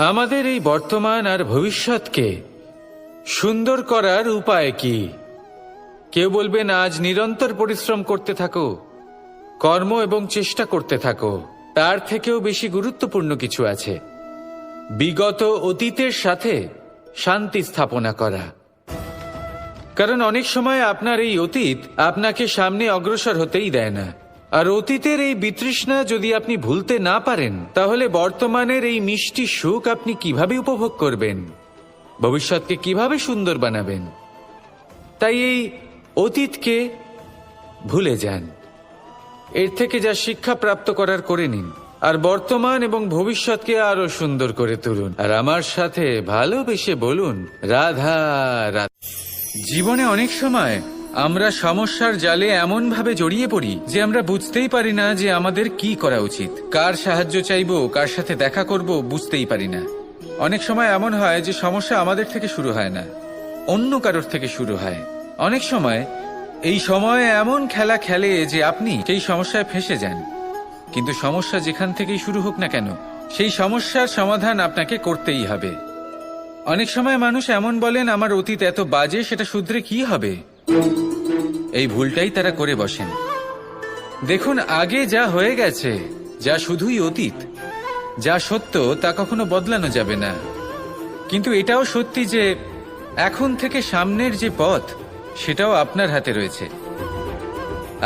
আমাদের এই বর্তমান আর ভবিষ্যৎকে সুন্দর করার উপায় কি? কেউ বলবেন আজ নিরন্তর পরিশ্রম করতে থাকো, কর্ম এবং চেষ্টা করতে থাকো। তার থেকেও বেশি গুরুত্বপূর্ণ কিছু আছে, বিগত অতীতের সাথে শান্তি স্থাপনা করা। কারণ অনেক সময় আপনার এই অতীত আপনাকে সামনে অগ্রসর হতেই দেয় না। আর অতীতের এই বিতৃষ্ণা যদি আপনি ভুলতে না পারেন, তাহলে বর্তমানের এই মিষ্টি সুখ আপনি কিভাবে উপভোগ করবেন, ভবিষ্যৎকে কিভাবে সুন্দর বানাবেন? তাই এই অতীতকে ভুলে যান, এর থেকে যা শিক্ষা প্রাপ্ত করার করে নিন, আর বর্তমান এবং ভবিষ্যৎকে আরো সুন্দর করে তুলুন। আর আমার সাথে ভালোবেসে বলুন, রাধা রাধা। জীবনে অনেক সময় আমরা সমস্যার জালে এমন ভাবে জড়িয়ে পড়ি যে আমরা বুঝতেই পারি না যে আমাদের কি করা উচিত, কার সাহায্য চাইবো, কার সাথে দেখা করব, বুঝতেই পারি না। অনেক সময় এমন হয় যে সমস্যা আমাদের থেকে শুরু হয় না, অন্য কারোর থেকে শুরু হয়। অনেক সময় এই সময় এমন খেলা খেলে যে আপনি সেই সমস্যায় ফেঁসে যান। কিন্তু সমস্যা যেখান থেকেই শুরু হোক না কেন, সেই সমস্যার সমাধান আপনাকে করতেই হবে। অনেক সময় মানুষ এমন বলেন, আমার অতীত এত বাজে, সেটা শুধরে কি হবে? এই ভুলটাই তারা করে বসেন। দেখুন, আগে যা হয়ে গেছে, যা শুধুই অতীত, যা সত্য তা কখনো বদলানো যাবে না। কিন্তু এটাও সত্যি যে এখন থেকে সামনের যে পথ, সেটাও আপনার হাতে রয়েছে।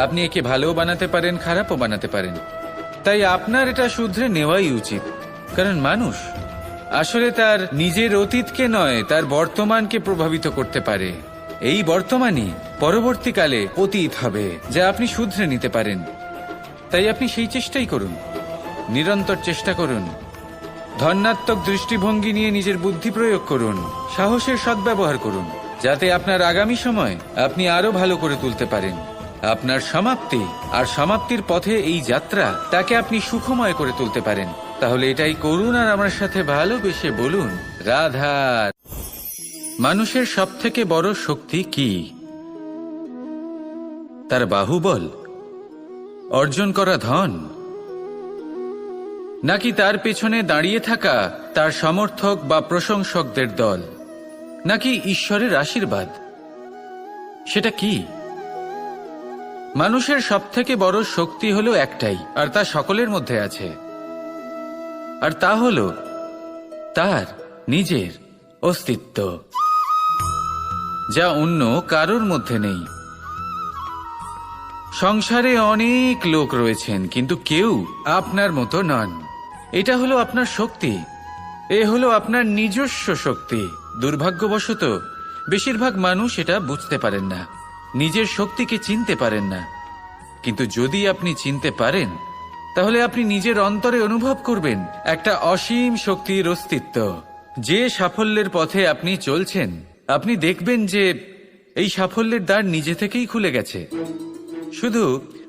আপনি একে ভালোও বানাতে পারেন, খারাপও বানাতে পারেন। তাই আপনার এটা শুধরে নেওয়াই উচিত। কারণ মানুষ আসলে তার নিজের অতীতকে নয়, তার বর্তমানকে প্রভাবিত করতে পারে। এই বর্তমানই পরবর্তীকালে অতীত হবে, যা আপনি শুধরে নিতে পারেন। তাই আপনি সেই চেষ্টাই করুন, নিরন্তর চেষ্টা করুন। ধন্যাত্মক দৃষ্টিভঙ্গি নিয়ে নিজের বুদ্ধি প্রয়োগ করুন, সাহসের সদ্ব্যবহার করুন, যাতে আপনার আগামী সময় আপনি আরো ভালো করে তুলতে পারেন। আপনার সমাপ্তি আর সমাপ্তির পথে এই যাত্রা, তাকে আপনি সুখময় করে তুলতে পারেন। তাহলে এটাই করুন আর আমার সাথে ভালোবেসে বলুন, রাধা। মানুষের সবথেকে বড় শক্তি কি? তার বাহুবল, অর্জন করা ধন, নাকি তার পেছনে দাঁড়িয়ে থাকা তার সমর্থক বা প্রশংসকদের দল, নাকি ঈশ্বরের আশীর্বাদ? সেটা কি? মানুষের সবথেকে বড় শক্তি হলো একটাই, আর তা সকলের মধ্যে আছে। আর তা হলো তার নিজের অস্তিত্ব, যা অন্য কারোর মধ্যে নেই। সংসারে অনেক লোক রয়েছেন, কিন্তু কেউ আপনার মতো নন। এটা হলো আপনার শক্তি, এ হলো আপনার নিজস্ব শক্তি। দুর্ভাগ্যবশত বেশিরভাগ মানুষ এটা বুঝতে পারেন না, নিজের শক্তিকে চিনতে পারেন না। কিন্তু যদি আপনি চিনতে পারেন, তাহলে আপনি নিজের অন্তরে অনুভব করবেন একটা অসীম শক্তির অস্তিত্ব। যে সাফল্যের পথে আপনি চলছেন, আপনি দেখবেন যে এই সাফল্যের দ্বার নিজে থেকেই খুলে গেছে। শুধু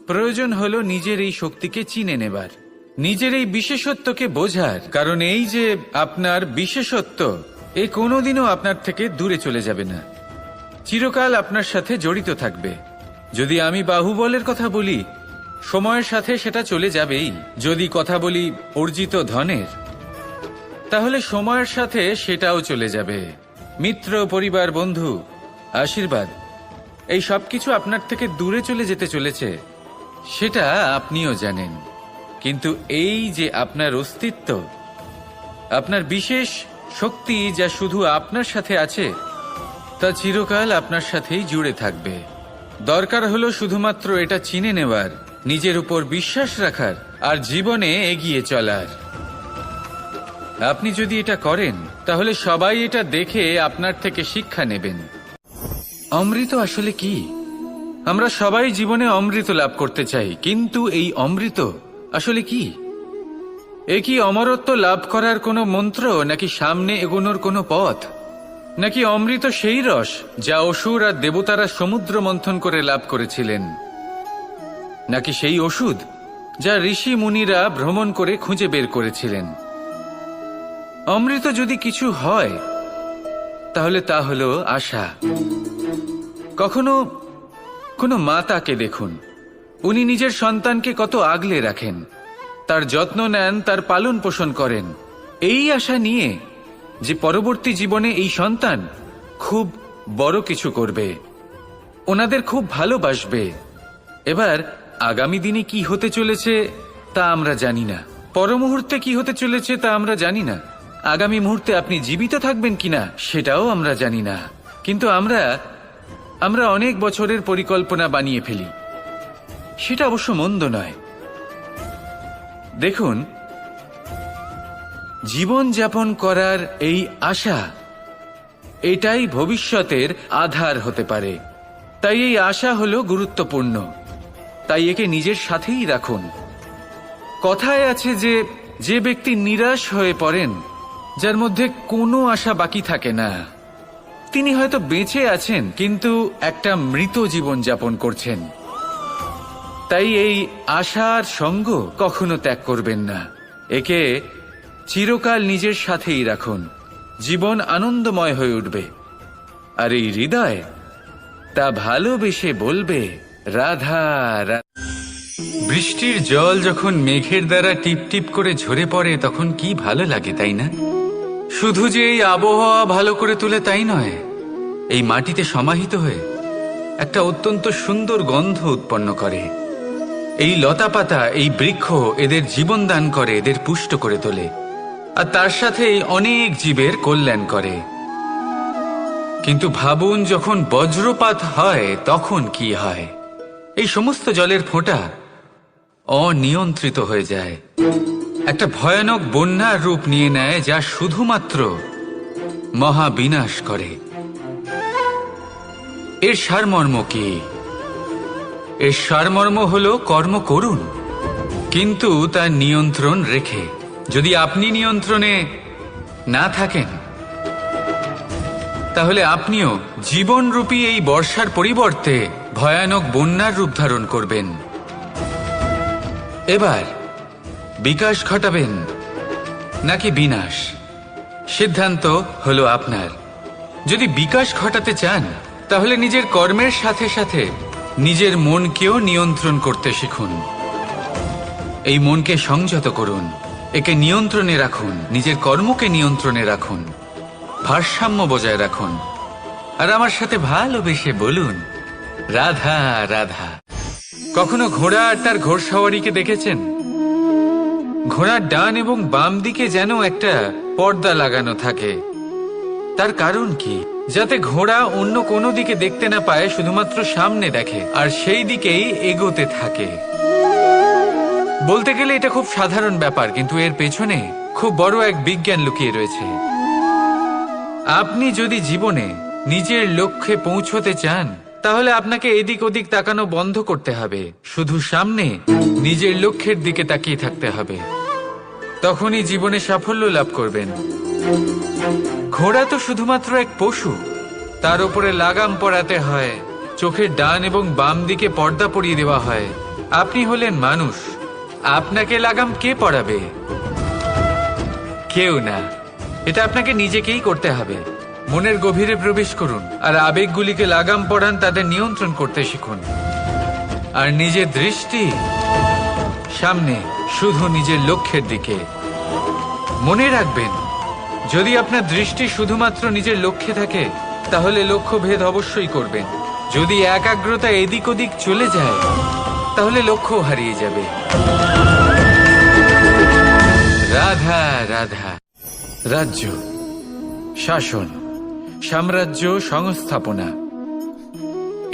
প্রয়োজন হলো নিজের এই শক্তিকে চিনে নেবার, নিজের এই বিশেষত্বকে বোঝার। কারণ এই যে আপনার বিশেষত্ব, এ কোনোদিনও আপনার থেকে দূরে চলে যাবে না, চিরকাল আপনার সাথে জড়িত থাকবে। যদি আমি বাহুবলের কথা বলি, সময়ের সাথে সেটা চলে যাবেই। যদি কথা বলি অর্জিত ধনের, তাহলে সময়ের সাথে সেটাও চলে যাবে। মিত্র, পরিবার, বন্ধু, আশীর্বাদ, এই সবকিছু আপনার থেকে দূরে চলে যেতে চলেছে, সেটা আপনিও জানেন। কিন্তু এই যে আপনার অস্তিত্ব, আপনার বিশেষ শক্তি, যা শুধু আপনার সাথে আছে, তা চিরকাল আপনার সাথেই জুড়ে থাকবে। দরকার হলো শুধুমাত্র এটা চিনে নেওয়ার, নিজের উপর বিশ্বাস রাখার, আর জীবনে এগিয়ে চলার। আপনি যদি এটা করেন, তাহলে সবাই এটা দেখে আপনার থেকে শিক্ষা নেবেন। অমৃত আসলে কি? আমরা সবাই জীবনে অমৃত লাভ করতে চাই, কিন্তু এই অমৃত আসলে কি? এ কি অমরত্ব লাভ করার কোনো মন্ত্র, নাকি সামনে এগোনোর কোনো পথ? নাকি অমৃত সেই রস যা অসুর আর দেবতারা সমুদ্র মন্থন করে লাভ করেছিলেন? নাকি সেই ওষুধ যা ঋষি মুনিরা ভ্রমণ করে খুঁজে বের করেছিলেন? অমৃত যদি কিছু হয়, তাহলে তা হলো আশা। কখনো কোনো মাতাকে দেখুন, উনি নিজের সন্তানকে কত আগলে রাখেন, তার যত্ন নেন, তার পালন পোষণ করেন। এই আশা নিয়ে যে পরবর্তী জীবনে এই সন্তান খুব বড় কিছু করবে, ওনাদের খুব ভালোবাসবে। এবার আগামী দিনে কি হতে চলেছে তা আমরা জানি না, পর মুহূর্তে কি হতে চলেছে তা আমরা জানি না, আগামী মুহূর্তে আপনি জীবিত থাকবেন কিনা সেটাও আমরা জানি না। কিন্তু আমরা অনেক বছরের পরিকল্পনা বানিয়ে ফেলি, সেটা অবশ্য মন্দ নয়। দেখুন, জীবন যাপন করার এই আশা, এটাই ভবিষ্যতের আধার হতে পারে। তাই এই আশা হলো গুরুত্বপূর্ণ, তাই একে নিজের সাথেই রাখুন। কথায় আছে যে ব্যক্তি নিরাশ হয়ে পড়েন, যার মধ্যে কোনো আশা বাকি থাকে না, তিনি হয়তো বেঁচে আছেন কিন্তু একটা মৃত জীবন যাপন করছেন। তাই এই আশার সঙ্গ কখনো ত্যাগ করবেন না, একে চিরকাল নিজের সাথেই রাখুন। জীবন আনন্দময় হয়ে উঠবে, আর এই হৃদয় তা ভালোবেসে বলবে রাধা রাধা। বৃষ্টির জল যখন মেঘের দ্বারা টিপ টিপ করে ঝরে পড়ে তখন কি ভালো লাগে, তাই না? শুধু যে এই আবহাওয়া ভালো করে তোলে তাই নয়, এই মাটিতে সমাহিত হয়ে একটা অত্যন্ত সুন্দর গন্ধ উৎপন্ন করে। এই লতাপাতা, এই বৃক্ষ এদের জীবন দান করে, এদের পুষ্ট করে তোলে, আর তার সাথেই অনেক জীবের কল্যাণ করে। কিন্তু ভাবুন, যখন বজ্রপাত হয় তখন কি হয়? এই সমস্ত জলের ফোঁটা অনিয়ন্ত্রিত হয়ে যায়, একটা ভয়ানক বন্যার রূপ নিয়ে নেয়, যা শুধুমাত্র মহাবিনাশ করে। এর সারমর্ম কি? এর সারমর্ম হল কর্ম করুন, কিন্তু তার নিয়ন্ত্রণ রেখে। যদি আপনি নিয়ন্ত্রণে না থাকেন, তাহলে আপনিও জীবনরূপী এই বর্ষার পরিবর্তে ভয়ানক বন্যার রূপ ধারণ করবেন। এবার বিকাশ ঘটাবেন নাকি বিনাশ, সিদ্ধান্ত হলো আপনার। যদি বিকাশ ঘটাতে চান, তাহলে নিজের কর্মের সাথে সাথে নিজের মনকেও নিয়ন্ত্রণ করতে শিখুন। এই মনকে সংযত করুন, একে নিয়ন্ত্রণে রাখুন, নিজের কর্মকে নিয়ন্ত্রণে রাখুন, ভারসাম্য বজায় রাখুন, আর আমার সাথে ভালোবেসে বলুন রাধা রাধা। কখনো ঘোড়া আর তার ঘোড়সওয়ারিকে দেখেছেন? ঘোড়ার ডান এবং বাম দিকে যেন একটা পর্দা লাগানো থাকে। তার কারণ কি? যাতে ঘোড়া অন্য কোনো দিকে দেখতে না পায়, শুধুমাত্র সামনে দেখে আর সেই দিকেই এগোতে থাকে। বলতে গেলে এটা খুব সাধারণ ব্যাপার, কিন্তু এর পেছনে খুব বড় এক বিজ্ঞান লুকিয়ে রয়েছে। আপনি যদি জীবনে নিজের লক্ষ্যে পৌঁছতে চান, তাহলে আপনাকে এদিক ওদিক তাকানো বন্ধ করতে হবে, শুধু সামনে নিজের লক্ষ্যের দিকে তাকিয়ে থাকতে হবে। তখনই জীবনে সাফল্য লাভ করবেন। ঘোড়া তো শুধুমাত্র এক পশু, তার উপরে লাগাম পরাতে হয়, চোখের ডান এবং বাম দিকে পর্দা পরিয়ে দেওয়া হয়। আপনি হলেন মানুষ, আপনাকে লাগাম কে পরাবে? কেউ না, এটা আপনাকে নিজেকেই করতে হবে। মনের গভীরে প্রবেশ করুন আর আবেগগুলিকে লাগাম পরান, তাদের নিয়ন্ত্রণ করতে শিখুন। আর নিজের দৃষ্টি সামনে, শুধু নিজের লক্ষ্যের দিকে। মনে রাখবেন, যদি আপনার দৃষ্টি শুধুমাত্র নিজের লক্ষ্যে থাকে, তাহলে লক্ষ্য ভেদ অবশ্যই করবেন। যদি একাগ্রতা এদিক ওদিক চলে যায়, তাহলে লক্ষ্য হারিয়ে যাবে। রাধা রাধা। রাজ্য, শাসন, সাম্রাজ্য, সংস্থাপনা,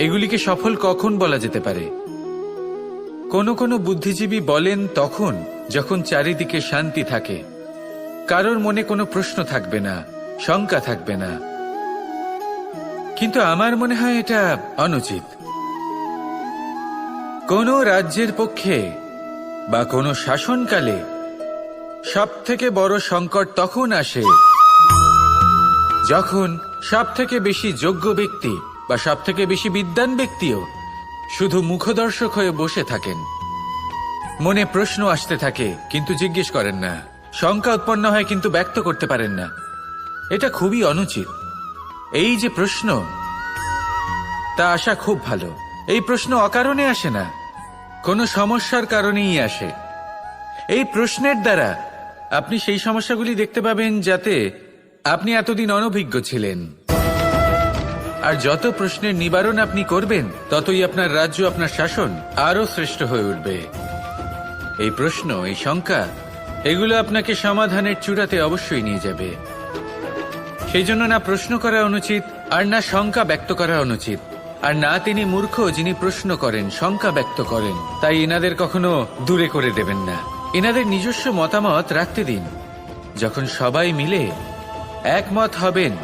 এগুলিকে সফল কখন বলা যেতে পারে? কোনো বুদ্ধিজীবী বলেন তখন যখন চারিদিকে শান্তি থাকে, কারোর মনে কোনো প্রশ্ন থাকবে না, শঙ্কা থাকবে না। কিন্তু আমার মনে হয় এটা অনুচিত। কোনো রাজ্যের পক্ষে বা কোনো শাসনকালে সবথেকে বড় সংকট তখন আসে যখন সবথেকে বেশি যোগ্য ব্যক্তি বা সবথেকে বেশি বিদ্বান ব্যক্তিও শুধু মুখদর্শক হয়ে বসে থাকেন। মনে প্রশ্ন আসতে থাকে কিন্তু জিজ্ঞেস করেন না, শঙ্কা উৎপন্ন হয় কিন্তু ব্যক্ত করতে পারেন না। এটা খুবই অনুচিত। এই যে প্রশ্ন, তা আসা খুব ভালো। এই প্রশ্ন অকারণে আসে না, কোনো সমস্যার কারণেই আসে। এই প্রশ্নের দ্বারা আপনি সেই সমস্যাগুলি দেখতে পাবেন যাতে আপনি এতদিন অনভিজ্ঞ ছিলেন। আর যত প্রশ্নের নিবারণ আপনি করবেন, ততই আপনার রাজ্য, আপনার শাসন আরো শ্রেষ্ঠ হয়ে উঠবে। এই প্রশ্ন, এই শঙ্কা, এগুলো আপনাকে সমাধানের চূড়াতে অবশ্যই নিয়ে যাবে। সেই জন্য না প্রশ্ন করা অনুচিত, আর না শঙ্কা ব্যক্ত করা অনুচিত, আর না তিনি মূর্খ যিনি প্রশ্ন করেন, শঙ্কা ব্যক্ত করেন। তাই এনাদের কখনো দূরে করে দেবেন না, এনাদের নিজস্ব মতামত রাখতে দিন। যখন সবাই মিলে একমত হবেন,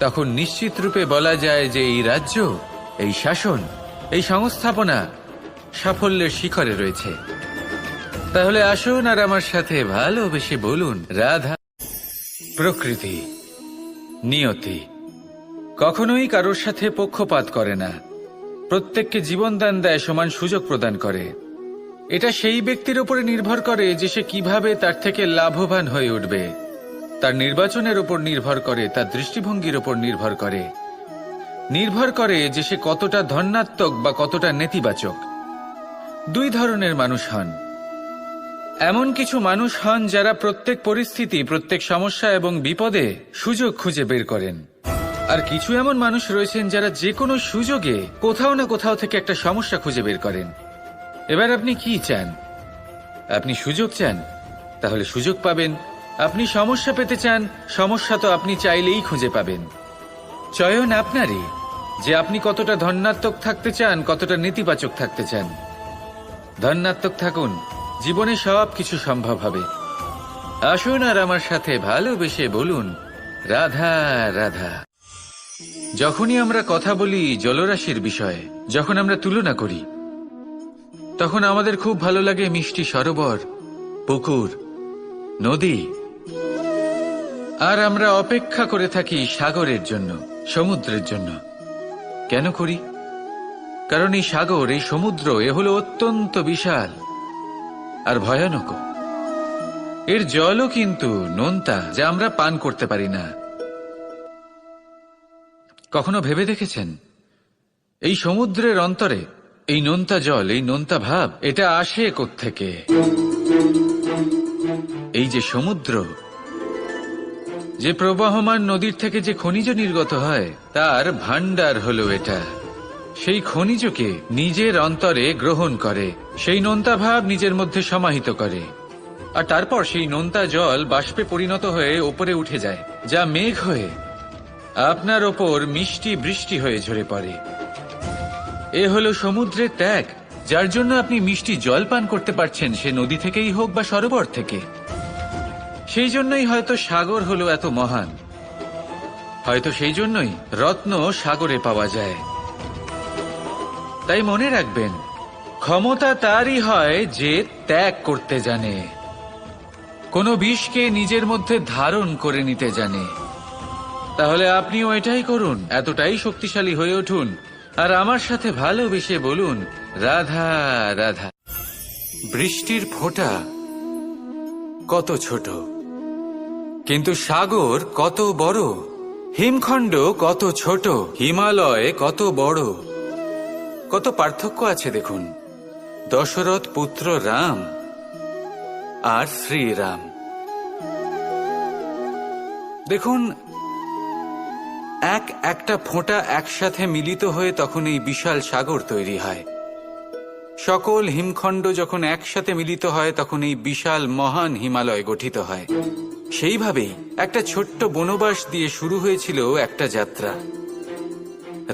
তখন নিশ্চিত রূপে বলা যায় যে এই রাজ্য, এই শাসন, এই সংস্থাপনা সাফল্যের শিখরে রয়েছে। তাহলে আসুন আর আমার সাথে ভালোবেসে বলুন, রাধা। প্রকৃতি, নিয়তি কখনোই কারোর সাথে পক্ষপাত করে না, প্রত্যেককে জীবনদান দেয়, সমান সুযোগ প্রদান করে। এটা সেই ব্যক্তির উপরে নির্ভর করে যে সে কিভাবে তার থেকে লাভবান হয়ে উঠবে। তার নির্বাচনের উপর নির্ভর করে, তার দৃষ্টিভঙ্গির উপর নির্ভর করে যে সে কতটা ধনাত্মক বা কতটা নেতিবাচক। দুই ধরনের মানুষ হন। এমন কিছু মানুষ হন যারা প্রত্যেক পরিস্থিতি, প্রত্যেক সমস্যা এবং বিপদে সুযোগ খুঁজে বের করেন। আর কিছু এমন মানুষ রয়েছেন যারা যে কোনো সুযোগে কোথাও না কোথাও থেকে একটা সমস্যা খুঁজে বের করেন। এবার আপনি কি চান? আপনি সুযোগ চান, তাহলে সুযোগ পাবেন। আপনি সমস্যা পেতে চান, সমস্যা তো আপনি চাইলেই খুঁজে পাবেন। চয়ন আপনারই, যে আপনি কতটা ধনাত্মক থাকতে চান, কতটা নেতিবাচক থাকতে চান। ধনাত্মক থাকুন, জীবনে সব কিছু সম্ভব হবে। আসুন আর আমার সাথে ভালোবেসে বলুন, রাধা রাধা। যখনই আমরা কথা বলি জলরাশির বিষয়ে, যখন আমরা তুলনা করি, তখন আমাদের খুব ভালো লাগে মিষ্টি সরোবর, পুকুর, নদী। আর আমরা অপেক্ষা করে থাকি সাগরের জন্য, সমুদ্রের জন্য। কেন করি? কারণ এই সাগর, এই সমুদ্র, এ হলো অত্যন্ত বিশাল আর ভয়ানক। এর জলও কিন্তু নোনতা, যা আমরা পান করতে পারি না। কখনো ভেবে দেখেছেন এই সমুদ্রের অন্তরে এই নোনতা জল, এই নোনতা ভাব, এটা আসে কোত্থেকে? এই যে সমুদ্র, যে প্রবাহমান নদীর থেকে যে খনিজ নির্গত হয়, তার ভান্ডার হলো এটা। সেই খনিজকে নিজের অন্তরে গ্রহণ করে, সেই নোনতা ভাব নিজের মধ্যে সমাহিত করে, আর তারপর সেই নোনতা জল বাষ্পে পরিণত হয়ে ওপরে উঠে যায়, যা মেঘ হয়ে আপনার ওপর মিষ্টি বৃষ্টি হয়ে ঝরে পড়ে। এ হলো সমুদ্রের ত্যাগ, যার জন্য আপনি মিষ্টি জল পান করতে পারছেন, সে নদী থেকেই হোক বা সরোবর থেকে। সেই জন্যই হয়তো সাগর হলো এত মহান, হয়তো সেই জন্যই রত্ন সাগরে পাওয়া যায়। তাই মনে রাখবেন, ক্ষমতা তারই হয় যে ত্যাগ করতে জানে, কোনো বিষকে নিজের মধ্যে ধারণ করে নিতে জানে। তাহলে আপনিও এটাই করুন, এতটাই শক্তিশালী হয়ে উঠুন, আর আমার সাথে ভালোবেসে বলুন, রাধা রাধা। বৃষ্টির ফোঁটা কত ছোট, কিন্তু সাগর কত বড়। হিমখণ্ড কত ছোট, হিমালয় কত বড়। কত পার্থক্য আছে দেখুন। দশরথ পুত্র রাম আর শ্রীরাম। দেখুন, একটা ফোঁটা একসাথে মিলিত হয়ে তখন এই বিশাল সাগর তৈরি হয়। সকল হিমখণ্ড যখন একসাথে মিলিত হয়, তখন এই বিশাল মহান হিমালয় গঠিত হয়। সেইভাবেই একটা ছোট্ট বনবাস দিয়ে শুরু হয়েছিল একটা যাত্রা,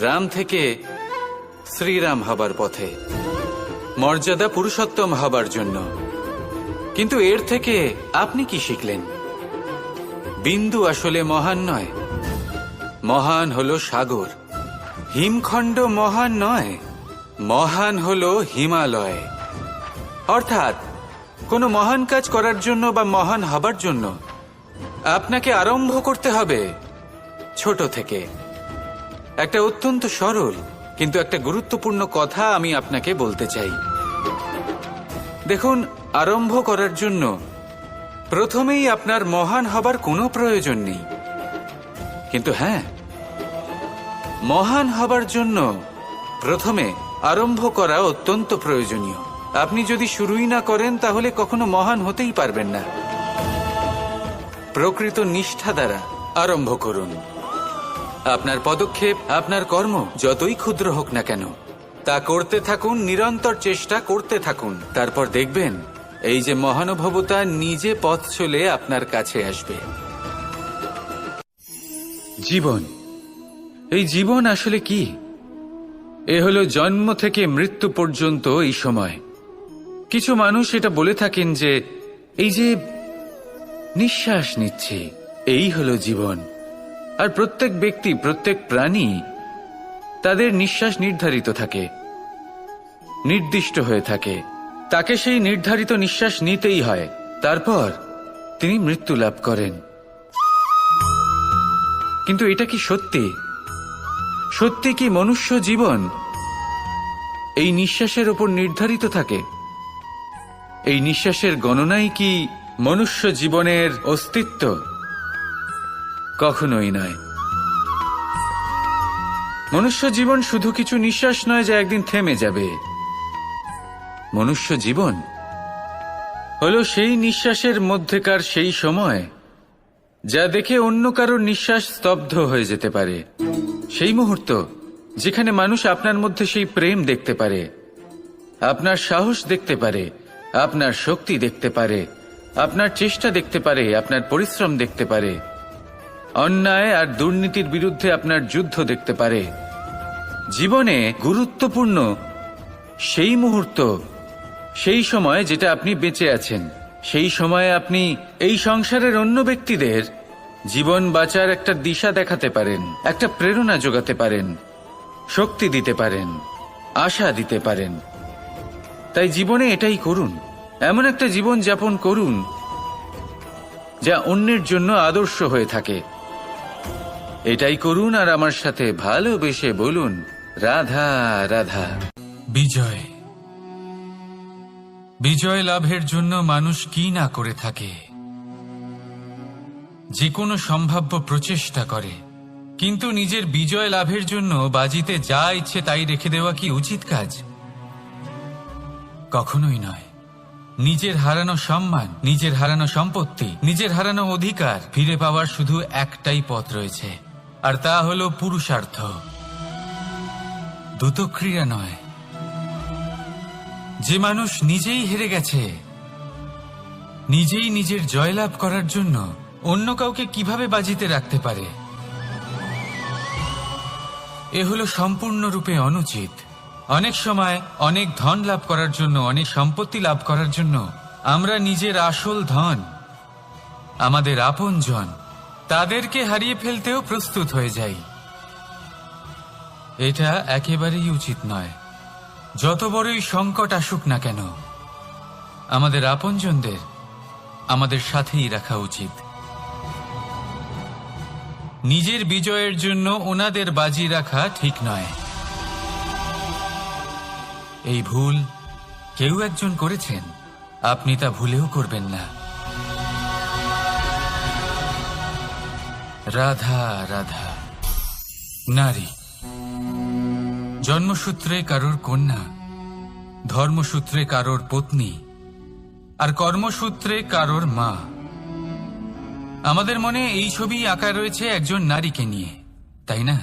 রাম থেকে শ্রীরাম হবার পথে, মর্যাদা পুরুষোত্তম হবার জন্য। কিন্তু এর থেকে আপনি কি শিখলেন? বিন্দু আসলে মহান নয়, মহান হলো সাগর। হিমখণ্ড মহান নয়, মহান হলো হিমালয়। অর্থাৎ কোনো মহান কাজ করার জন্য বা মহান হবার জন্য আপনাকে আরম্ভ করতে হবে ছোট থেকে। একটা অত্যন্ত সরল কিন্তু একটা গুরুত্বপূর্ণ কথা আমি আপনাকে বলতে চাই। দেখুন, আরম্ভ করার জন্য প্রথমেই আপনার মহান হবার কোনো প্রয়োজন নেই, কিন্তু হ্যাঁ, মহান হবার জন্য প্রথমে আরম্ভ করা অত্যন্ত প্রয়োজনীয়। আপনি যদি শুরুই না করেন তাহলে কখনো মহান হতেই পারবেন না। প্রকৃত নিষ্ঠা দ্বারা আরম্ভ করুন। আপনার পদক্ষেপ, আপনার কর্ম যতই ক্ষুদ্র হোক না কেন, তা করতে থাকুন, নিরন্তর চেষ্টা করতে থাকুন। তারপর দেখবেন এই যে মহানুভবতা নিজে পথ চলে আপনার কাছে আসবে। জীবন, এই জীবন আসলে কি? এ হলো জন্ম থেকে মৃত্যু পর্যন্ত এই সময়। কিছু মানুষ এটা বলে থাকেন যে এই যে নিঃশ্বাস নিচ্ছে, এই হলো জীবন। আর প্রত্যেক ব্যক্তি, প্রত্যেক প্রাণী, তাদের নিঃশ্বাস নির্ধারিত থাকে, নির্দিষ্ট হয়ে থাকে। তাকে সেই নির্ধারিত নিঃশ্বাস নিতেই হয়। তারপর তিনি মৃত্যু লাভ করেন। কিন্তু এটা কি সত্যি? সত্যি কি মনুষ্য জীবন এই নিঃশ্বাসের উপর নির্ধারিত থাকে? এই নিঃশ্বাসের গণনাই কি মনুষ্য জীবনের অস্তিত্ব? কখনোই নয়। মনুষ্য জীবন শুধু কিছু নিঃশ্বাস নয় যা একদিন থেমে যাবে। মনুষ্য জীবন হলো সেই নিঃশ্বাসের মধ্যেকার সেই সময় যা দেখে অন্য কারোর নিঃশ্বাস স্তব্ধ হয়ে যেতে পারে। সেই মুহূর্ত যেখানে মানুষ আপনার মধ্যে সেই প্রেম দেখতে পারে, আপনার সাহস দেখতে পারে, আপনার শক্তি দেখতে পারে, আপনার চেষ্টা দেখতে পারে, আপনার পরিশ্রম দেখতে পারে, অন্যায় আর দুর্নীতির বিরুদ্ধে আপনার যুদ্ধ দেখতে পারে। জীবনে গুরুত্বপূর্ণ সেই মুহূর্ত, সেই সময় যেটা আপনি বেঁচে আছেন। সেই সময়ে আপনি এই সংসারের অন্য ব্যক্তিদের জীবন বাঁচার একটা দিশা দেখাতে পারেন, একটা প্রেরণা যোগাতে পারেন, শক্তি দিতে পারেন, আশা দিতে পারেন। তাই জীবনে এটাই করুন। এমন একটা জীবন যাপন করুন যা অন্যের জন্য আদর্শ হয়ে থাকে। এটাই করুন আর আমার সাথে ভালোবেসে বলুন, রাধা রাধা। বিজয়, বিজয় লাভের জন্য মানুষ কি না করে থাকে, যে কোনো সম্ভাব্য প্রচেষ্টা করে। কিন্তু নিজের বিজয় লাভের জন্য বাজিতে যা ইচ্ছে তাই রেখে দেওয়া কি উচিত কাজ? কখনোই নয়। নিজের হারানো সম্মান, নিজের হারানো সম্পত্তি, নিজের হারানো অধিকার ফিরে পাওয়ার শুধু একটাই পথ রয়েছে, আর তা হলো পুরুষার্থ, দ্রুতক্রিয়া নয়। যে মানুষ নিজেই হেরে গেছে, নিজেই নিজের জয়লাভ করার জন্য অন্য কাউকে কিভাবে বাজিতে রাখতে পারে? এ হলো সম্পূর্ণরূপে অনুচিত। অনেক সময় অনেক ধন লাভ করার জন্য, অনেক সম্পত্তি লাভ করার জন্য আমরা নিজের আসল ধন, আমাদের আপনজন, তাদেরকে হারিয়ে ফেলতেও প্রস্তুত হয়ে যাই। এটা একেবারেই উচিত নয়। যত বড়ই সংকট আসুক না কেন, আমাদের আপনজনদের আমাদের সাথেই রাখা উচিত। নিজের বিজয়ের জন্য ওনাদের বাজি রাখা ঠিক নয়। এই ভুল কেউ একজন করেছেন, আপনি তা ভুলেও করবেন না। রাধা রাধা। নারী জন্মসূত্রে কারোর কন্যা, ধর্মসূত্রে কারোর পত্নী, আর কর্মসূত্রে কারোর মা। আমাদের মনে এই ছবি আঁকা রয়েছে একজন নারীকে নিয়ে, তাই না?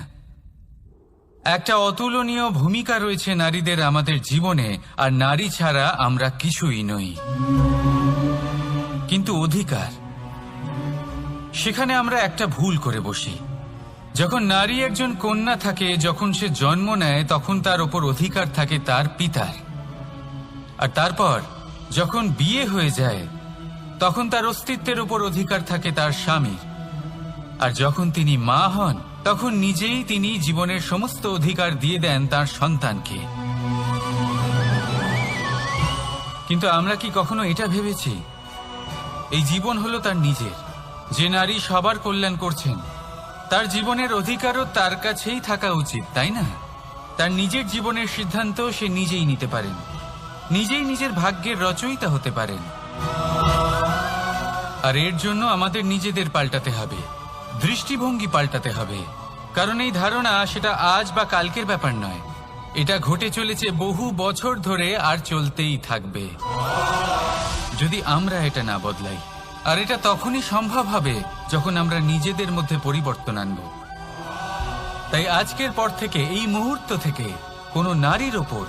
একটা অতুলনীয় ভূমিকা রয়েছে নারীদের আমাদের জীবনে, আর নারী ছাড়া আমরা কিছুই নই। কিন্তু অধিকার, সেখানে আমরা একটা ভুল করে বসি। যখন নারী একজন কন্যা থাকে, যখন সে জন্ম নেয়, তখন তার ওপর অধিকার থাকে তার পিতার। আর তারপর যখন বিয়ে হয়ে যায়, তখন তার অস্তিত্বের উপর অধিকার থাকে তার স্বামীর। আর যখন তিনি মা হন, তখন নিজেই তিনি জীবনের সমস্ত অধিকার দিয়ে দেন তার সন্তানকে। কিন্তু আমরা কি কখনো এটা ভেবেছি এই জীবন হলো তার নিজের? যে নারী সবার কল্যাণ করছেন, তার জীবনের অধিকারও তার কাছেই থাকা উচিত, তাই না? তার নিজের জীবনের সিদ্ধান্ত সে নিজেই নিতে পারেন, নিজেই নিজের ভাগ্যের রচয়িতা হতে পারেন। আর এর জন্য আমাদের নিজেদের পাল্টাতে হবে, দৃষ্টিভঙ্গি পাল্টাতে হবে। কারণ এই ধারণা সেটা আজ বা কালকের ব্যাপার নয়, এটা ঘটে চলেছে বহু বছর ধরে আর চলতেই থাকবে যদি আমরা এটা না বদলাই। আর এটা তখনই সম্ভব হবে যখন আমরা নিজেদের মধ্যে পরিবর্তন আনব। তাই আজকের পর থেকে, এই মুহূর্ত থেকে কোনো নারীর ওপর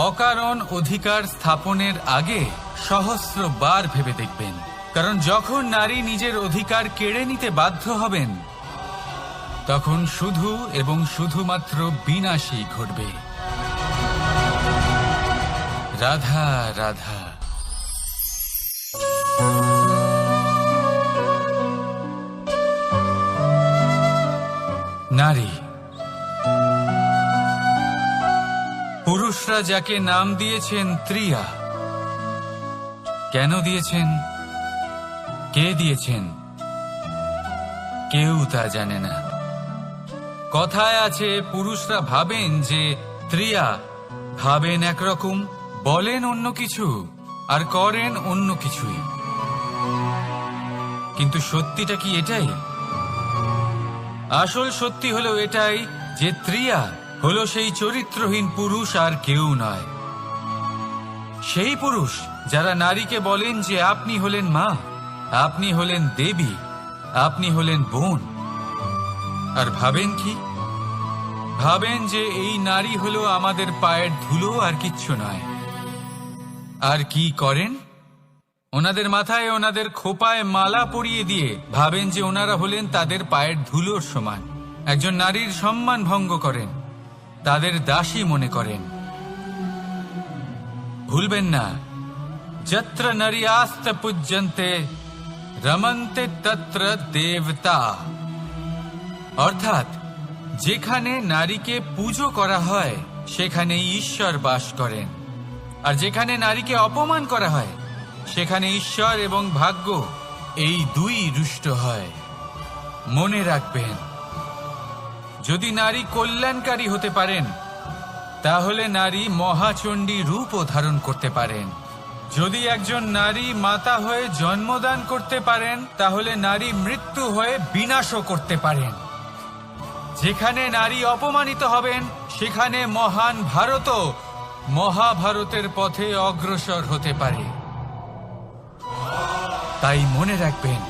অকারণ অধিকার স্থাপনের আগে সহস্রবার ভেবে দেখবেন। কারণ যখন নারী নিজের অধিকার কেড়ে নিতে বাধ্য হবেন, তখন শুধু এবং শুধুমাত্র বিনাশই ঘটবে। রাধা রাধা। নারী, পুরুষরা যাকে নাম দিয়েছেন ত্রিয়া, কেন দিয়েছেন, কে দিয়েছেন, কেউ তা জানে না। কথায় আছে, পুরুষরা ভাবেন যে ত্রিয়া, ভাবেন একরকম, বলেন অন্য কিছু, আর করেন অন্য কিছুই। কিন্তু সত্যিটা কি এটাই? আসল সত্যি হলো এটাই যে ত্রিয়া হলো সেই চরিত্রহীন পুরুষ আর কেউ নয়। সেই পুরুষ যারা নারীকে বলেন যে আপনি হলেন মা, আপনি হলেন দেবী, আপনি হলেন বোন। আর ভাবেন কি? ভাবেন যে এই নারী হলো আমাদের পায়ের ধুলো আর কিচ্ছু নয়। আর কি করেন? ওনাদের মাথায়, ওনাদের খোপায় মালা পরিয়ে দিয়ে ভাবেন যে ওনারা হলেন তাদের পায়ের ধুলোর সমান। একজন নারীর সম্মান ভঙ্গ করেন, তাদের দাসী মনে করেন। ভুলবেন না, যত্র নারী আস্ত পূজ্যন্তে রমন্তে তত্র দেবতা। অর্থাৎ যেখানে নারীকে পুজো করা হয় সেখানে ঈশ্বর বাস করেন, আর যেখানে নারীকে অপমান করা হয় সেখানে ঈশ্বর এবং ভাগ্য এই দুই রুষ্ট হয়। মনে রাখবেন, যদি নারী কল্যাণকারী হতে পারেন তাহলে নারী মহাচণ্ডী রূপও ধারণ করতে পারেন। যদি একজন নারী মাতা হয়ে জন্মদান করতে পারেন তাহলে নারী মৃত্যু হয়ে বিনাশও করতে পারেন। যেখানে নারী অপমানিত হবেন সেখানে মহান ভারতও মহাভারতের পথে অগ্রসর হতে পারে। তাই মনে রাখবেন,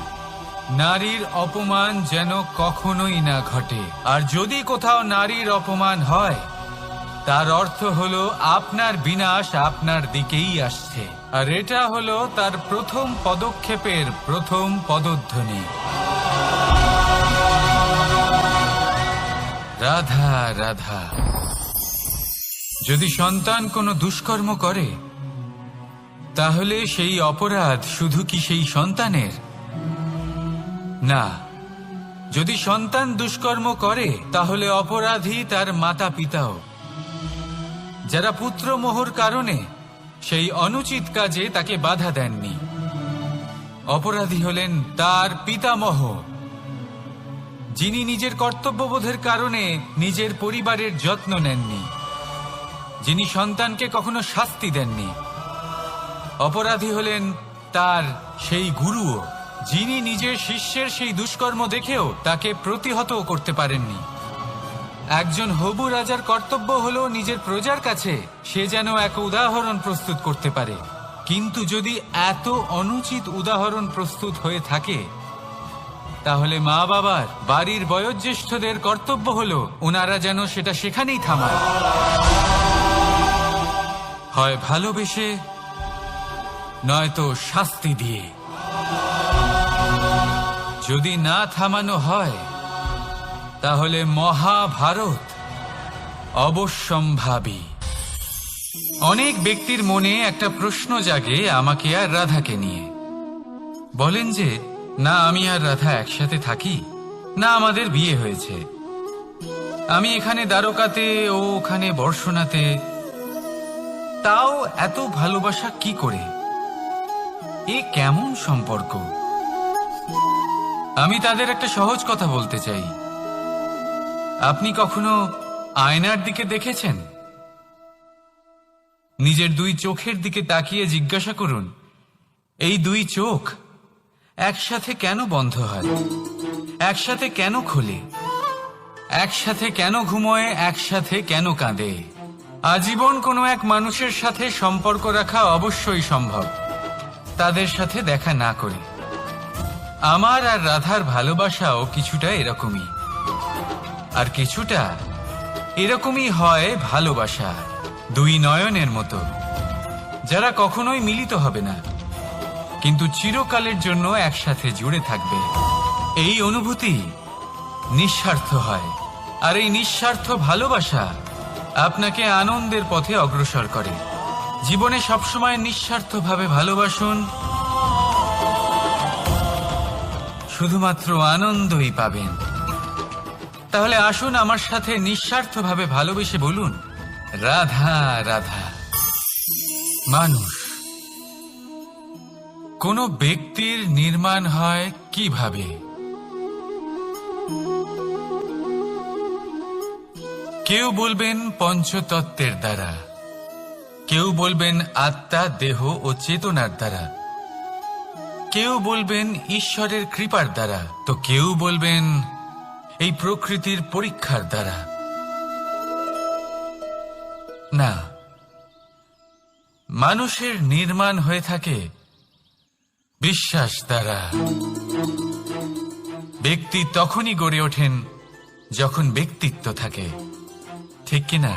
নারীর অপমান যেন কখনোই না ঘটে। আর যদি কোথাও নারীর অপমান হয় তার অর্থ হলো আপনার বিনাশ আপনার দিকেই আসছে। আর এটা হলো তার প্রথম পদক্ষেপের প্রথম পদধ্বনি। রাধা রাধা। যদি সন্তান কোনো দুষ্কর্ম করে তাহলে সেই অপরাধ শুধু কি সেই সন্তানের? না, যদি সন্তান দুষ্কর্ম করে তাহলে অপরাধী তার মাতা পিতাও, যারা পুত্রমোহর কারণে সেই অনুচিত কাজে তাকে বাধা দেননি। অপরাধী হলেন তার পিতামহ, যিনি নিজের কর্তব্যবোধের কারণে নিজের পরিবারের যত্ন নেননি, যিনি সন্তানকে কখনো শাস্তি দেননি। অপরাধী হলেন তার সেই গুরুও, যিনি নিজের শিষ্যের সেই দুষ্কর্ম দেখেও তাকে প্রতিহত করতে পারেননি। একজন হবু রাজার কর্তব্য হলো নিজের প্রজার কাছে সে যেন এক উদাহরণ প্রস্তুত করতে পারে। কিন্তু যদি এত অনুচিত উদাহরণ প্রস্তুত হয়ে থাকে তাহলে মা বাবার, বাড়ির বয়োজ্যেষ্ঠদের কর্তব্য হলো ওনারা যেন সেটা সেখানেই থামায়, হয় ভালোবেসে নয়তো শাস্তি দিয়ে। যদি না থামানো হয় তাহলে মহাভারত অবশ্যম্ভাবী। অনেক ব্যক্তির মনে একটা প্রশ্ন জাগে আমাকে আর রাধাকে নিয়ে। বলেন যে না আমি আর রাধা একসাথে থাকি, না আমাদের বিয়ে হয়েছে, আমি এখানে দ্বারকাতে ও ওখানে বর্ষণাতে, তাও এত ভালোবাসা কি করে? এ কেমন সম্পর্ক? আমি তাদের একটা সহজ কথা বলতে চাই। আপনি কখনো আয়নার দিকে দেখেছেন? নিজের দুই চোখের দিকে তাকিয়ে জিজ্ঞাসা করুন, এই দুই চোখ একসাথে কেন বন্ধ হয়, একসাথে কেন খোলে, একসাথে কেন ঘুমোয়, একসাথে কেন কাঁদে? আজীবন কোনো এক মানুষের সাথে সম্পর্ক রাখা অবশ্যই সম্ভব, তাদের সাথে দেখা না করে। আমার আর রাধার ভালোবাসাও কিছুটা এরকমই, আর কিছুটা এরকমই হয় ভালোবাসা দুই নয়নের মতো, যারা কখনোই মিলিত হবে না, কিন্তু চিরকালের জন্য একসাথে জুড়ে থাকবে। এই অনুভূতি নিঃস্বার্থ হয়, আর এই নিঃস্বার্থ ভালোবাসা আপনাকে আনন্দের পথে অগ্রসর করে। জীবনে সবসময় নিঃস্বার্থভাবে ভালোবাসুন, শুধুমাত্র আনন্দই পাবেন। তাহলে আসুন আমার সাথে নিঃস্বার্থভাবে ভালোবেসে বলুন, রাধা রাধা। মানুষ, কোন ব্যক্তির নির্মাণ হয় কিভাবে? কেউ বলবেন পঞ্চতত্ত্বের দ্বারা, কেউ বলবেন আত্মা, দেহ ও চেতনার দ্বারা, কেউ বলবেন ঈশ্বরের কৃপার দ্বারা, তো কেউ বলবেন এই প্রকৃতির পরীক্ষার দ্বারা। না, মানুষের নির্মাণ হয়ে থাকে বিশ্বাস দ্বারা। ব্যক্তি তখনই গড়ে ওঠেন যখন ব্যক্তিত্ব থাকে, ঠিক কিনা?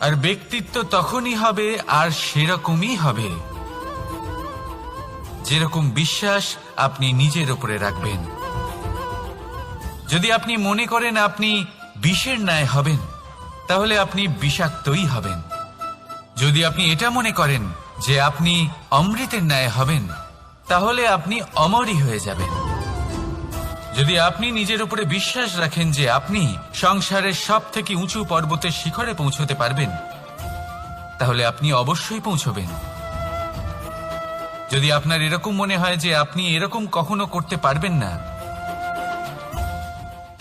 আর ব্যক্তিত্ব তখনই হবে, আর সেরকমই হবে যেরকম বিশ্বাস আপনি নিজের উপরে রাখবেন। যদি আপনি মনে করেন আপনি বিষের ন্যায় হবেন, তাহলে আপনি বিষাক্তই হবেন। যদি আপনি এটা মনে করেন যে আপনি অমৃতের ন্যায় হবেন, তাহলে আপনি অমরই হয়ে যাবেন। যদি আপনি নিজের উপরে বিশ্বাস রাখেন যে আপনি সংসারের সব থেকে উঁচু পর্বতের শিখরে পৌঁছতে পারবেন, তাহলে আপনি অবশ্যই পৌঁছবেন। যদি আপনার এরকম মনে হয় যে আপনি এরকম কখনো করতে পারবেন না,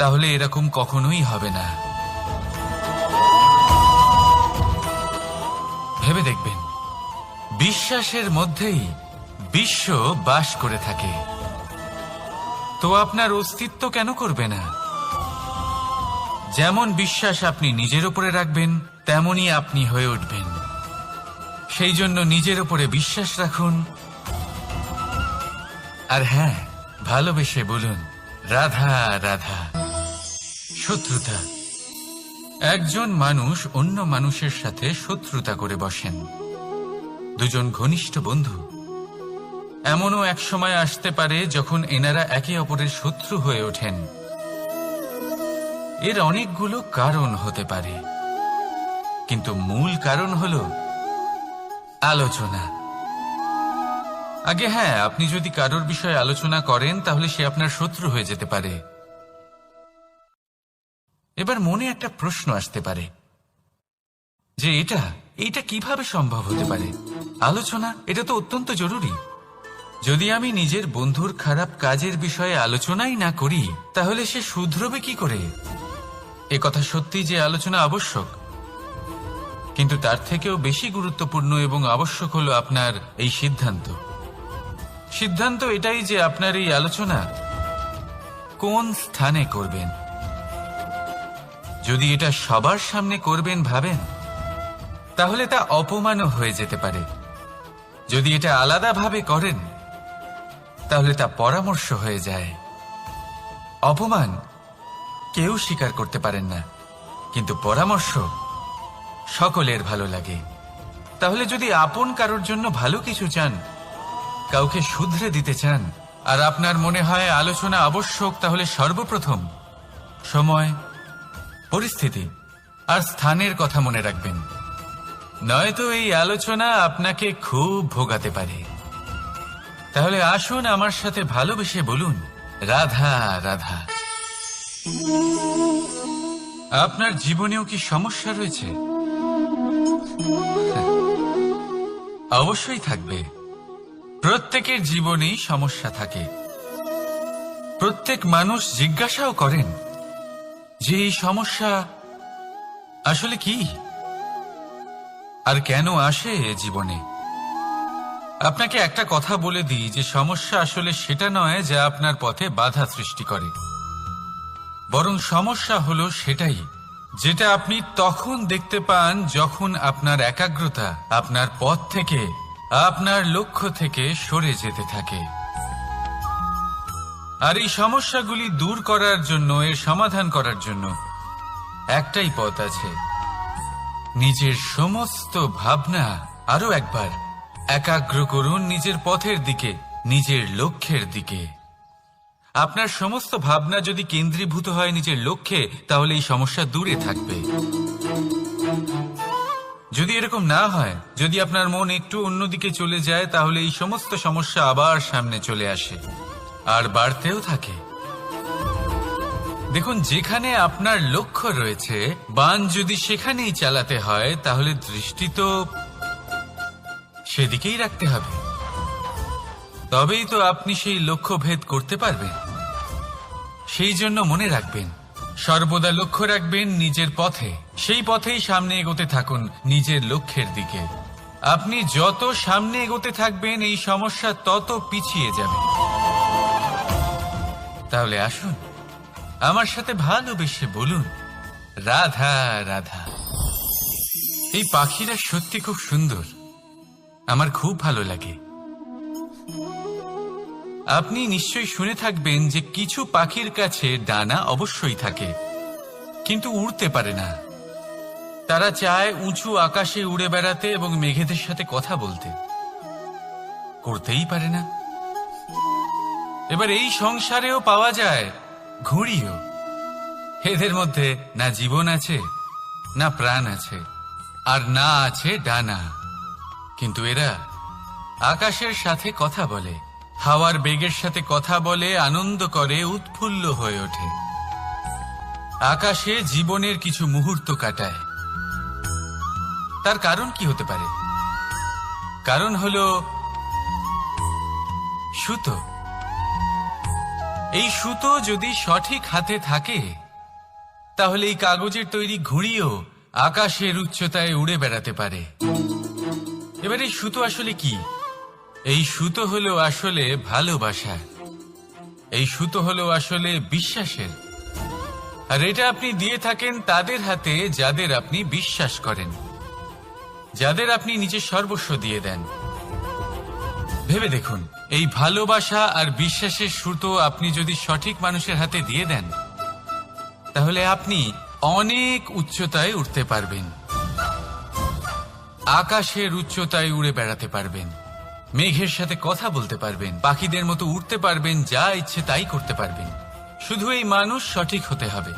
তাহলে এরকম কখনোই হবে না। ভেবে দেখবেন, বিশ্বাসের মধ্যেই বিশ্ব বাস করে থাকে, তো আপনার অস্তিত্ব কেন করবে না? যেমন বিশ্বাস আপনি নিজের উপরে রাখবেন, তেমনই আপনি হয়ে উঠবেন। সেই জন্য নিজের উপরে বিশ্বাস রাখুন, আর হ্যাঁ, ভালোবেসে বলুন, রাধা রাধা। শত্রুতা, একজন মানুষ অন্য মানুষের সাথে শত্রুতা করে বসেন। দুজন ঘনিষ্ঠ বন্ধু, এমনও এক সময় আসতে পারে যখন এনারা একে অপরের শত্রু হয়ে ওঠেন। এর অনেকগুলো কারণ হতে পারে, কিন্তু মূল কারণ হলো আলোচনা। আগে হ্যাঁ, আপনি যদি কারোর বিষয়ে আলোচনা করেন, তাহলে সে আপনার শত্রু হয়ে যেতে পারে। এবার মনে একটা প্রশ্ন আসতে পারে যে এটা কিভাবে সম্ভব হতে পারে? আলোচনা, এটা তো অত্যন্ত জরুরি। যদি আমি নিজের বন্ধুর খারাপ কাজের বিষয়ে আলোচনাই না করি, তাহলে সে শুধরবে কি করে? এ কথা সত্যি যে আলোচনা আবশ্যক, কিন্তু তার থেকেও বেশি গুরুত্বপূর্ণ এবং আবশ্যক হলো আপনার এই সিদ্ধান্ত এটাই যে আপনার এই আলোচনা কোন স্থানে করবেন। যদি এটা সবার সামনে করবেন ভাবেন, তাহলে তা অপমানও হয়ে যেতে পারে। যদি এটা আলাদাভাবে করেন, তাহলে তা পরামর্শ হয়ে যায়। অপমান কেউ স্বীকার করতে পারেন না, কিন্তু পরামর্শ সকলের ভালো লাগে। তাহলে যদি আপন কারোর জন্য ভালো কিছু চান, কাউকে শুধরে দিতে চান, আর আপনার মনে হয় আলোচনা আবশ্যক, তাহলে সর্বপ্রথম সময়, পরিস্থিতি আর স্থানের কথা মনে রাখবেন, নয়তো এই আলোচনা আপনাকে খুব ভোগাতে পারে। তাহলে আসুন আমার সাথে ভালোবেসে বলুন, রাধা রাধা। আপনার জীবনেও কি সমস্যা রয়েছে? অবশ্যই থাকবে। প্রত্যেকের জীবনেই সমস্যা থাকে। প্রত্যেক মানুষ জিজ্ঞাসাও করেন যে এই সমস্যা আসলে কি আর কেন আসে জীবনে। আপনাকে একটা কথা বলে দিই যে সমস্যা আসলে সেটা নয় যা আপনার পথে বাধা সৃষ্টি করে, বরং সমস্যা হলো সেটাই যেটা আপনি তখন দেখতে পান যখন আপনার একাগ্রতা আপনার পথ থেকে, আপনার লক্ষ্য থেকে সরে যেতে থাকে। আর এই সমস্যাগুলি দূর করার জন্য, এর সমাধান করার জন্য একটাই পথ আছে। নিজের সমস্ত ভাবনা আরো একবার একাগ্র করুন নিজের পথের দিকে, নিজের লক্ষ্যের দিকে। আপনার সমস্ত ভাবনা যদি কেন্দ্রীভূত হয় নিজের লক্ষ্যে, তাহলে এই সমস্যা দূরে থাকবে। যদি এরকম না হয়, যদি আপনার মন একটু অন্যদিকে চলে যায়, তাহলে এই সমস্ত সমস্যা আবার সামনে চলে আসে আর বাড়তেও থাকে। দেখুন, যেখানে আপনার লক্ষ্য রয়েছে, বান যদি সেখানেই চালাতে হয়, তাহলে দৃষ্টি তো সেদিকেই রাখতে হবে। তবেই তো আপনি সেই লক্ষ্য ভেদ করতে পারবেন। সেই জন্য মনে রাখবেন, সর্বদা লক্ষ্য রাখবেন নিজের পথে, সেই পথেই সামনে এগোতে থাকুন নিজের লক্ষ্যের দিকে। আপনি যত সামনে এগোতে থাকবেন, এই সমস্যা তত পিছিয়ে যাবে। তাহলে আসুন, আমার সাথে ভালোবেসে বলুন, রাধা রাধা। এই পাখিরা সত্যি খুব সুন্দর, আমার খুব ভালো লাগে। আপনি নিশ্চয়ই শুনে থাকবেন যে কিছু পাখির কাছে ডানা অবশ্যই থাকে, কিন্তু উড়তে পারে না। তারা চায় উঁচু আকাশে উড়ে বেড়াতে এবং মেঘেদের সাথে কথা বলতে, করতেই পারে না। এবার এই সংসারেও পাওয়া যায় ঘুড়িও। এদের মধ্যে না জীবন আছে, না প্রাণ আছে, আর না আছে ডানা, কিন্তু এরা আকাশের সাথে কথা বলে, হাওয়ার বেগের সাথে কথা বলে, আনন্দ করে, উৎফুল্ল হয়ে ওঠে। আকাশে জীবনের কিছু মুহূর্ত কাটায়। তার কারণ কি হতে পারে? কারণ হলো সুতো। এই সুতো যদি সঠিক হাতে থাকে, তাহলে এই কাগজের তৈরি ঘুড়িও আকাশের উচ্চতায় উড়ে বেড়াতে পারে। এবার এই সুতো আসলে কি? এই সুতো হলো আসলে ভালোবাসা। এই সুতো হলো আসলে বিশ্বাসের। আর এটা আপনি দিয়ে থাকেন তাদের হাতে যাদের আপনি বিশ্বাস করেন, যাদের আপনি নিজের সর্বস্ব দিয়ে দেন। ভেবে দেখুন, এই ভালোবাসা আর বিশ্বাসের সুতো আপনি যদি সঠিক মানুষের হাতে দিয়ে দেন, তাহলে আপনি অনেক উচ্চতায় উঠতে পারবেন, আকাশের উচ্চতায় উড়ে বেড়াতে পারবেন, মেঘের সাথে কথা বলতে পারবেন, পাখিদের মতো উঠতে পারবেন, যা ইচ্ছে তাই করতে পারবেন। শুধু এই মানুষ সঠিক হতে হবে,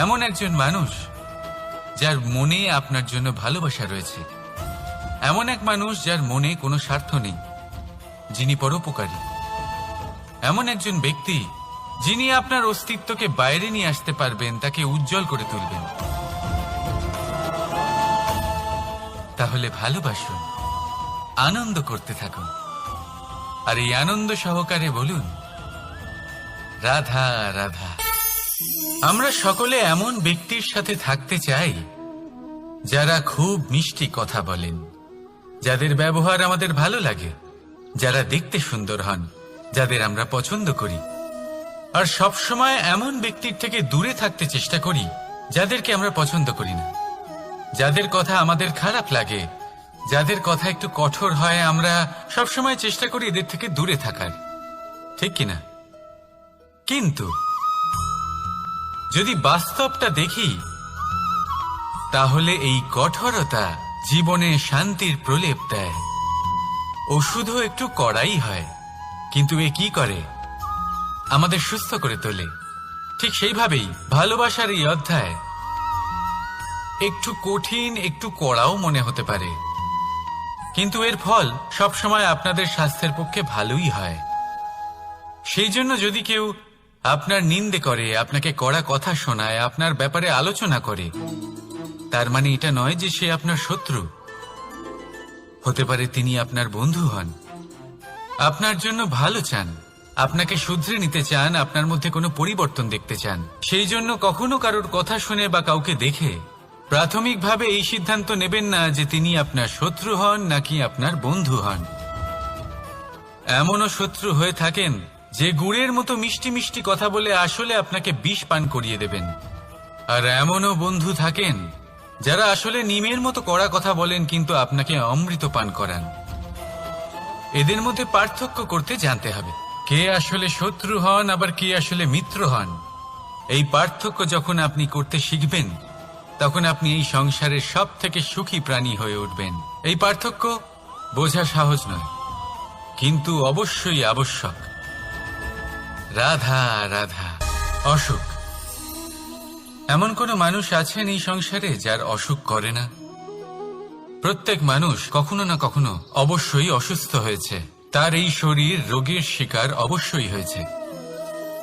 এমন একজন মানুষ যার মনে আপনার জন্য ভালোবাসা রয়েছে, এমন এক মানুষ যার মনে কোনো স্বার্থ নেই, যিনি পরোপকারী, এমন একজন ব্যক্তি যিনি আপনার অস্তিত্বকে বাইরে নিয়ে আসতে পারবেন, তাকে উজ্জ্বল করে তুলবেন। তাহলে ভালোবাসুন, আনন্দ করতে থাকুন, আর এই আনন্দ সহকারে বলুন, রাধা রাধা। আমরা সকলে এমন ব্যক্তির সাথে থাকতে চাই যারা খুব মিষ্টি কথা বলেন, যাদের ব্যবহার আমাদের ভালো লাগে, যারা দেখতে সুন্দর হন, যাদের আমরা পছন্দ করি। আর সবসময় এমন ব্যক্তির থেকে দূরে থাকতে চেষ্টা করি যাদেরকে আমরা পছন্দ করি না, যাদের কথা আমাদের খারাপ লাগে, যাদের কথা একটু কঠোর হয়। আমরা সবসময় চেষ্টা করি এদের থেকে দূরে থাকার, ঠিক কিনা? কিন্তু যদি বাস্তবটা দেখি, তাহলে এই কঠোরতা জীবনে শান্তির প্রলেপ দেয়। ওষুধও একটু কড়াই হয়, কিন্তু এ কি করে? আমাদের সুস্থ করে তোলে। ঠিক সেইভাবেই ভালোবাসার এই অধ্যায় একটু কঠিন, একটু কড়াও মনে হতে পারে, কিন্তু এর ফল সবসময় আপনাদের স্বাস্থ্যের পক্ষে ভালোই হয়। সেই জন্য যদি কেউ আপনার নিন্দে করে, আপনাকে কড়া কথা শোনায়, আপনার ব্যাপারে আলোচনা করে, তার মানে এটা নয় যে সে আপনার শত্রু। হতে পারে তিনি আপনার বন্ধু হন, আপনার জন্য ভালো চান, আপনাকে শুধরে নিতে চান, আপনার মধ্যে কোনো পরিবর্তন দেখতে চান। সেই জন্য কখনো কারোর কথা শুনে বা কাউকে দেখে প্রাথমিকভাবে এই সিদ্ধান্ত নেবেন না যে তিনি আপনার শত্রু হন নাকি আপনার বন্ধু হন। এমনও শত্রু হয়ে থাকেন যে গুড়ের মতো মিষ্টি মিষ্টি কথা বলে আসলে আপনাকে বিষ পান করিয়ে দেবেন। আর এমনও বন্ধু থাকেন যারা আসলে নিমের মতো কড়া কথা বলেন কিন্তু আপনাকে অমৃত পান করান। এদের মধ্যে পার্থক্য করতে জানতে হবে কে আসলে শত্রু হন আবার কে আসলে মিত্র হন। এই পার্থক্য যখন আপনি করতে শিখবেন তখন আপনি এই সংসারের সব থেকে সুখী প্রাণী হয়ে উঠবেন। এই পার্থক্য বোঝা সহজ নয়, কিন্তু অবশ্যই আবশ্যক। রাধা রাধা। অসুখ। এমন কোনো মানুষ আছেন এই সংসারে যার অসুখ করে না? প্রত্যেক মানুষ কখনো না কখনো অবশ্যই অসুস্থ হয়েছে, তার এই শরীর রোগের শিকার অবশ্যই হয়েছে।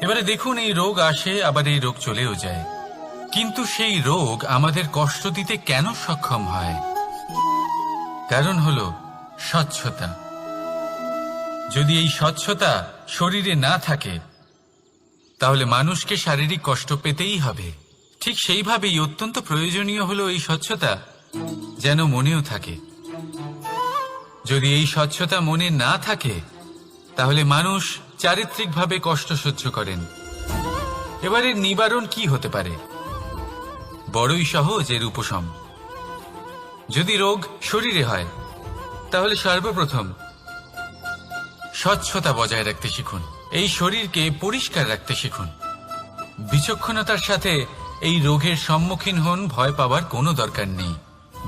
এবারে দেখুন, এই রোগ আসে আবার এই রোগ চলেও যায়, কিন্তু সেই রোগ আমাদের কষ্ট দিতে কেন সক্ষম হয়? কারণ হলো স্বচ্ছতা। যদি এই স্বচ্ছতা শরীরে না থাকে তাহলে মানুষকে শারীরিক কষ্ট পেতেই হবে। ঠিক সেইভাবেই অত্যন্ত প্রয়োজনীয় হলো এই স্বচ্ছতা যেন মনেও থাকে। যদি এই স্বচ্ছতা মনে না থাকে তাহলে মানুষ চারিত্রিকভাবে কষ্ট সহ্য করেন। এবারে নিবারণ কি হতে পারে? বড়ই সহজ এর উপশম। যদি রোগ শরীরে হয় তাহলে সর্বপ্রথম স্বচ্ছতা বজায় রাখতে শিখুন, এই শরীরকে পরিষ্কার রাখতে শিখুন। বিচক্ষণতার সাথে এই রোগের সম্মুখীন হন, ভয় পাওয়ার কোনো দরকার নেই।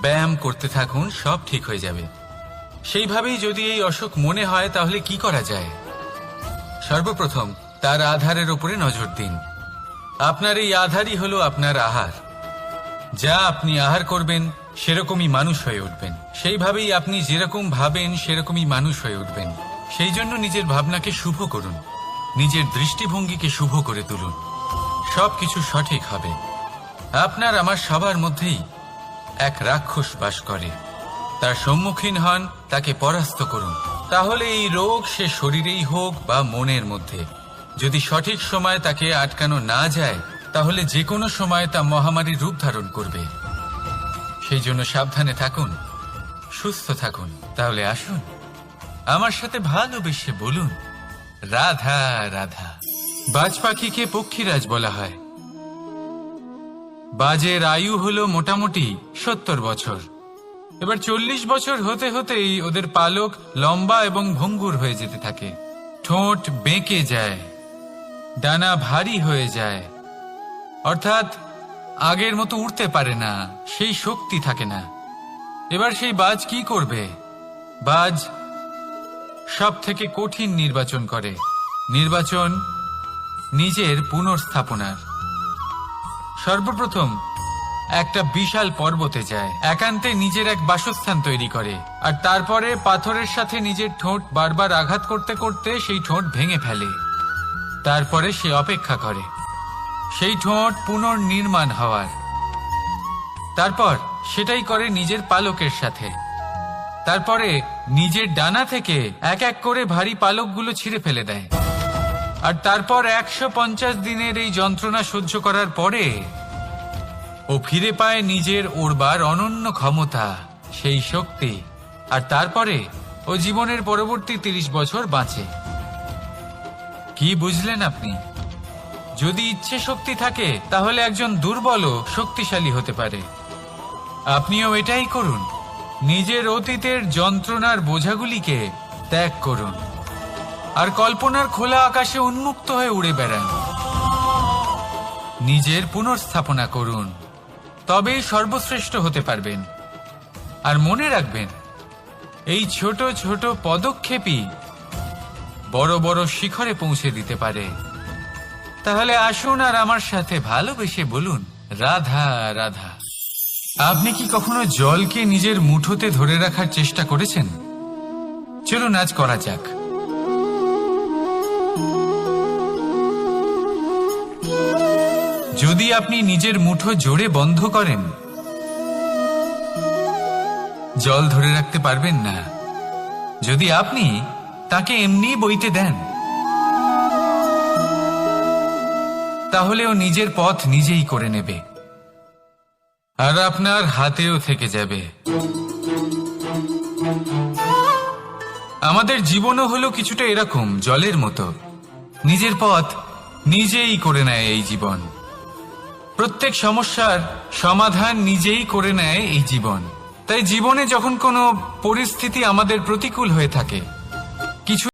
ব্যায়াম করতে থাকুন, সব ঠিক হয়ে যাবে। সেইভাবেই যদি এই অসুখ মনে হয় তাহলে কি করা যায়? সর্বপ্রথম তার আধারের উপরে নজর দিন। আপনার এই আধারই হলো আপনার আহার। যা আপনি আহার করবেন সেরকমই মানুষ হয়ে উঠবেন। সেইভাবেই আপনি যেরকম ভাবেন সেরকমই মানুষ হয়ে উঠবেন। সেই জন্য নিজের ভাবনাকে শুভ করুন, নিজের দৃষ্টিভঙ্গিকে শুভ করে তুলুন, সবকিছু সঠিক হবে। আপনার আমার সবার মধ্যেই এক রাক্ষস বাস করে, তার সম্মুখীন হন, তাকে পরাস্ত করুন। তাহলে এই রোগ সে শরীরেই হোক বা মনের মধ্যে, যদি সঠিক সময় তাকে আটকানো না যায় তাহলে যে কোনো সময় তা মহামারীর রূপ ধারণ করবে। সেই জন্য সাবধানে থাকুন, সুস্থ থাকুন। তাহলে আসুন আমার সাথে ভালোবেসে বলুন রাধা রাধা। বাজ পাখিকে পক্ষীরাজ বলা হয়। বাজের আয়ু হলো মোটামুটি 70 বছর। এবার 40 বছর হতে হতেই ওদের পালক লম্বা এবং ভঙ্গুর হয়ে যেতে থাকে, ঠোঁট বেঁকে যায়, ডানা ভারী হয়ে যায়, অর্থাৎ আগের মতো উড়তে পারে না, সেই শক্তি থাকে না। এবার সেই বাজ কি করবে? বাজ সব থেকে কঠিন নির্বাচন করে, নির্বাচন নিজের পুনর্স্থাপনার। সর্বপ্রথম একটা বিশাল পর্বতে যায়, একান্তে নিজের এক বাসস্থান তৈরি করে, আর তারপরে পাথরের সাথে নিজের ঠোঁট বারবার আঘাত করতে করতে সেই ঠোঁট ভেঙে ফেলে। তারপরে সে অপেক্ষা করে সেই ঠোঁট পুনর্নির্মাণ হওয়ার। তারপর সেটাই করে নিজের পালকের সাথে। তারপরে নিজের ডানা থেকে এক এক করে ভারী পালকগুলো ছিঁড়ে ফেলে দেয়। আর তারপর 150 দিনের এই যন্ত্রণা সহ্য করার পরে ও ফিরে পায় নিজের ওড়বার অনন্য ক্ষমতা, সেই শক্তি। আর তারপরে ও জীবনের পরবর্তী 30 বছর বাঁচে। কি বুঝলেন আপনি? যদি ইচ্ছে শক্তি থাকে তাহলে একজন দুর্বলও শক্তিশালী হতে পারে। আপনিও এটাই করুন, নিজের অতীতের যন্ত্রণার বোঝাগুলিকে ত্যাগ করুন আর কল্পনার খোলা আকাশে উন্মুক্ত হয়ে উড়ে বেড়ান। নিজের পুনর্স্থাপনা করুন, তবেই সর্বশ্রেষ্ঠ হতে পারবেন। আর মনে রাখবেন, এই ছোট ছোট পদক্ষেপই বড় বড় শিখরে পৌঁছে দিতে পারে। তাহলে আসুন আর আমার সাথে ভালোবেসে বলুন রাধা রাধা। আপনি কি কখনো জলকে নিজের মুঠোতে ধরে রাখার চেষ্টা করেছেন? চলুন আজ করা যাক। যদি আপনি নিজের মুঠো জোরে বন্ধ করেন, জল ধরে রাখতে পারবেন না। যদি আপনি তাকে এমনি বইতে দেন, তাহলে ও নিজের পথ নিজেই করে নেবে আর আপনার হাতেও থেকে যাবে। আমাদের জীবনও হলো কিছুটা এরকম, জলের মতো। নিজের পথ নিজেই করে নেয় এই জীবন। প্রত্যেক সমস্যার সমাধান নিজেই করে নেয় এই জীবন। তাই জীবনে যখন কোনো পরিস্থিতি আমাদের প্রতিকূল হয়ে থাকে, কিছু